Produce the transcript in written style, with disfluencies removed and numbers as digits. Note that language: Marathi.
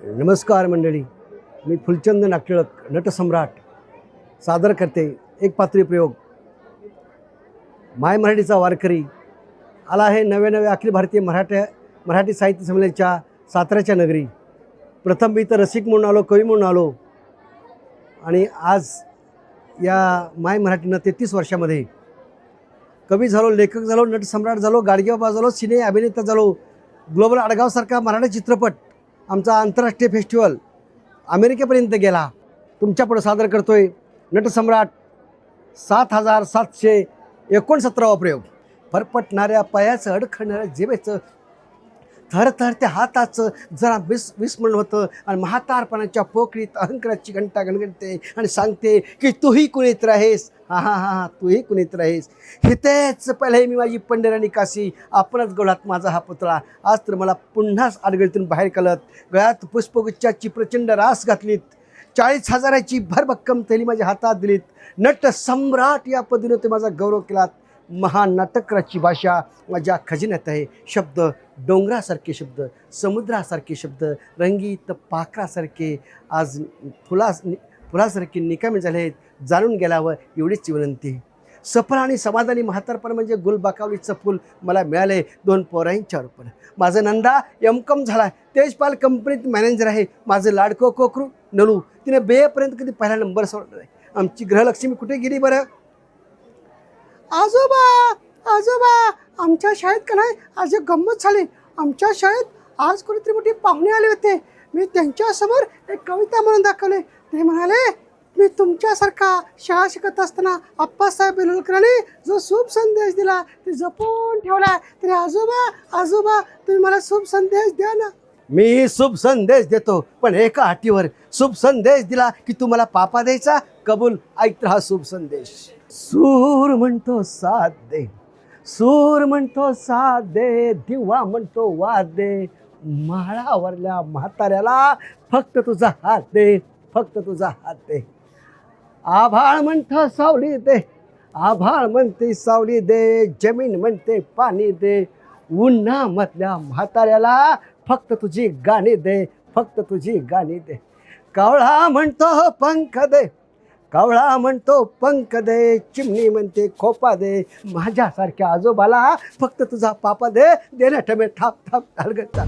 नमस्कार मंडळी, मी फुलचंद नागटिळक नटसम्राट सादर करते एक पात्री प्रयोग. माय मराठीचा वारकरी आला आहे नव्या अखिल भारतीय मराठी साहित्य संमेलनाच्या साताऱ्याच्या नगरी. प्रथम मी तर रसिक म्हणून आलो, कवी म्हणून आलो आणि आज या माय मराठीनं 33 वर्षामध्ये कवी झालो, लेखक झालो, नटसम्राट झालो, गाडगेबाबा झालो, सिने अभिनेता झालो. ग्लोबल आडगावसारखा मराठी चित्रपट आमचा आंतरराष्ट्रीय फेस्टिवल अमेरिकेपर्यंत गेला. तुमच्यापुढे सादर करतोय नटसम्राट 7769 प्रयोग. फरफटणाऱ्या पायाचं, अडखळणाऱ्या जिभेचं, थरथरत्या हाताचं जरा विस्मरण होतं आणि म्हातारपणाच्या पोकळीत अहंकाराची घंटा गणगणते आणि सांगते की तूही कुणीत राहेस, हा हा हा तूही कुणीत राहेस. हितेच पहिले मी माझी पंढराणी काशी, आपणच गवळात माझा हा पुतळा. आज तर मला पुन्हाच आडगळीतून बाहेर कळत, गळ्यात पुष्पगुच्छाची प्रचंड रास घातलीत, 40,000ची भरभक्कम थैली माझ्या हातात दिलीत. नटसम्राट या पदवीने ते माझा गौरव केलात. महान नाटकराची भाषा माझ्या खजिन्यात आहे. शब्द डोंगरासारखे शब्द, समुद्रासारखे शब्द, रंगीत पाखरासारखे आज फुलासारखे निकामी झाले आहेत. जाणून गेल्यावर एवढीच विनंती. सफल आणि समाधानी म्हातारपण म्हणजे गुलबाकावलीचं फूल मला मिळाले 2 पोरांच्या रूपानं. माझं नंदा M.Com झाला, तेजपाल कंपनीत मॅनेजर आहे. माझं लाडको कोकरू नलू, तिने बेपर्यंत कधी पहिला नंबर सोडला नाही. आमची गृहलक्ष्मी कुठे गेली बरं? आजोबा आजोबा, आमच्या शाळेत का नाही आज एक गंमत झाली. आमच्या शाळेत आज कोणीतरी मोठे पाहुणे आले होते. मी त्यांच्यासमोर एक कविता म्हणून दाखवले. ते म्हणाले, मी तुमच्यासारखा शाळा शिकत असताना आप्पासाहेब बेलवलकरांनी जो शुभ संदेश दिला ते जपून ठेवला. तरी आजोबा आजोबा, तुम्ही मला शुभ संदेश द्या ना. मी शुभ संदेश देतो, पण एका अटीवर. शुभ संदेश दिला की तू मला पापा द्यायचा. कबूल, ऐक हा शुभ संदेश. सूर म्हणतो साथ दे, सूर म्हणतो साथ दे, दिवा म्हणतो वाद दे, माळावरल्या म्हाताऱ्याला फक्त तुझा हात दे, फक्त तुझा हात दे. आभाळ म्हणतं सावली दे, आभाळ म्हणते सावली दे, जमीन म्हणते पाणी दे, उन्हामधल्या म्हाताऱ्याला फक्त तुझी गाणी दे, फक्त तुझी गाणी दे. कावळा म्हणतो पंख दे, कावळा म्हणतो पंख दे, चिमणी म्हणते खोपा दे, माझ्यासारख्या आजोबाला फक्त तुझा पापा दे. देण्या ठमे थाप थाप घालगत.